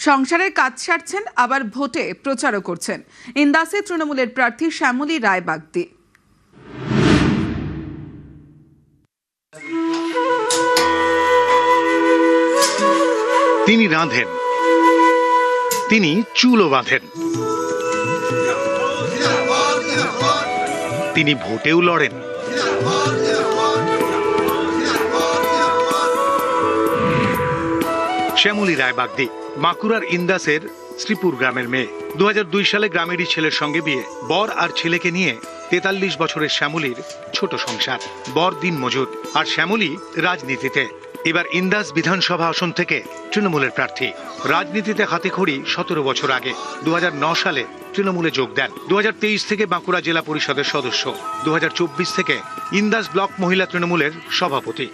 সংসারের কাজ সারছেন, আবার ভোটে প্রচারও করছেন। ইন্দাসে তৃণমূলের প্রার্থী শ্যামলী রায় বাগদি। তিনি রাঁধেন, তিনি চুলও বাঁধেন, তিনি ভোটেও লড়েন। শ্যামলী রায় বাগদি বাঁকুড়ার ইন্দাসের শ্রীপুর গ্রামের মেয়ে। 2002 সালে গ্রামেরই ছেলের সঙ্গে বিয়ে। বর আর ছেলেকে নিয়ে 43 বছরের শ্যামলীর ছোট সংসার। বর দিন মজুর, আর শ্যামলী রাজনীতিতে। এবার ইন্দাস বিধানসভা আসন থেকে তৃণমূলের প্রার্থী। রাজনীতিতে হাতেখড়ি 17 বছর আগে 2009 সালে তৃণমূলে যোগ দেন। 2023 থেকে বাঁকুড়া জেলা পরিষদের সদস্য। 2024 থেকে ইন্দাস ব্লক মহিলা তৃণমূলের সভাপতি।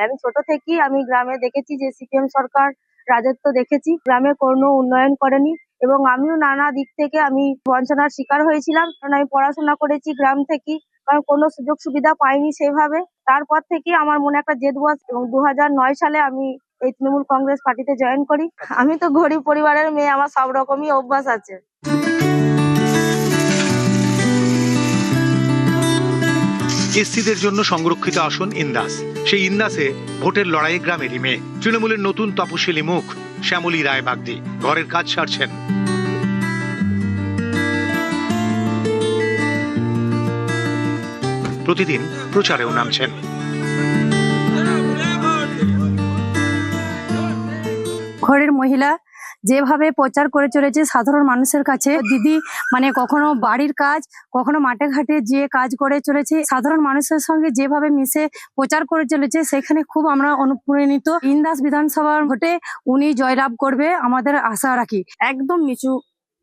আমি ছোট থেকেই আমি গ্রামে দেখেছি যে সিপিএম সরকার রাজত্ব দেখেছি, গ্রামে কোনো উন্নয়ন করেনি এবং আমিও নানা দিক থেকে আমি বঞ্চনার শিকার হয়েছিলাম। কারণ আমি পড়াশোনা করেছি গ্রাম থেকে, কারণ কোনো সুযোগ সুবিধা পাইনি সেভাবে। তারপর থেকে আমার মনে একটা জেদ বস এবং 2009 সালে আমি এই তৃণমূল কংগ্রেস পার্টিতে জয়েন করি। আমি তো গরিব পরিবারের মেয়ে, আমার সব রকমই অভ্যাস আছে। এসসিদের জন্য সংরক্ষিত আসন ইন্দাস। সেই ইন্দাসে ভোটের লড়াইয়ে গ্রামেরই মেয়ে। তৃণমূলের নতুন তপশিলি মুখ শ্যামলী রায় বাগদি ঘরের কাজ সারছেন। প্রতিদিন প্রচারেও নামছেন। ঘরের মহিলা যেভাবে প্রচার করে চলেছে সাধারণ মানুষের কাছে, দিদি মানে কখনো বাড়ির কাজ, কখনো মাঠে ঘাটে যে কাজ করে চলেছে, সাধারণ মানুষের সঙ্গে যেভাবে মিশে প্রচার করে চলেছে, সেখানে খুব আমরা অনুপ্রাণিত। ইন্দাস বিধানসভার ভোটে উনি জয়লাভ করবে আমাদের আশা রাখি। একদম নিচু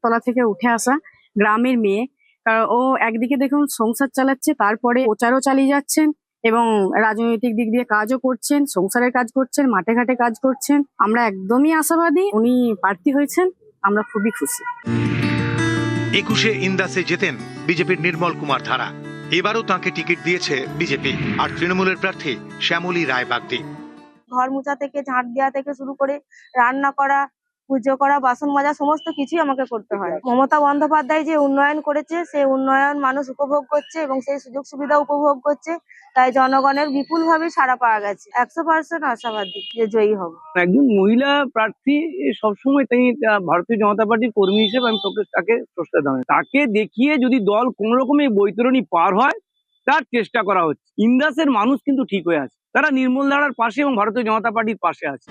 তলা থেকে উঠে আসা গ্রামের মেয়ে, কারণ ও একদিকে দেখুন সংসার চালাচ্ছে, তারপরে প্রচারও চালিয়ে যাচ্ছেন এবং রাজনৈতিক দিক দিয়ে কাজও করছেন, সংসারের কাজ করছেন, মাঠে ঘাটে কাজ করছেন। আমরা একদমই আশাবাদী, উনি প্রার্থী হয়েছেন, আমরা খুবই খুশি। 21-এ ইন্দাসে যেতেন বিজেপির নির্মল কুমার ধারা। এবারও তাঁকে টিকিট দিয়েছে বিজেপি। আর তৃণমূলের প্রার্থী শ্যামলী রায় বাগদি। ঘর মোছা থেকে ঝাঁট দেওয়া থেকে শুরু করে রান্না করা, পুজো করা, বাসন মাজা, সমস্ত কিছুই আমাকে করতে হয়। মমতা বন্দ্যোপাধ্যায় যে উন্নয়ন করেছে, সেই উন্নয়ন মানুষ উপভোগ করছে এবং সেই সুযোগ সুবিধা উপভোগ করছে। তাই জনগণের বিপুল ভাবে সাড়া পাওয়া গেছে। 100% আশাবাদী যে জয়ী হব। একজন মহিলা প্রার্থী সবসময় তিনি ভারতীয় জনতা পার্টির কর্মী হিসেবে আমি তাকে শ্রদ্ধা জানাই। তাকে দেখিয়ে যদি দল কোন রকমের বৈতরণী পার হয় তার চেষ্টা করা হচ্ছে। ইন্দাসের মানুষ কিন্তু ঠিক হয়ে আছে, তারা নির্মল ধারার পাশে এবং ভারতীয় জনতা পার্টির পাশে আছে।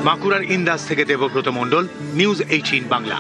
বাঁকুড়ার ইন্দাস থেকে দেবব্রত মণ্ডল, নিউজ 18 বাংলা।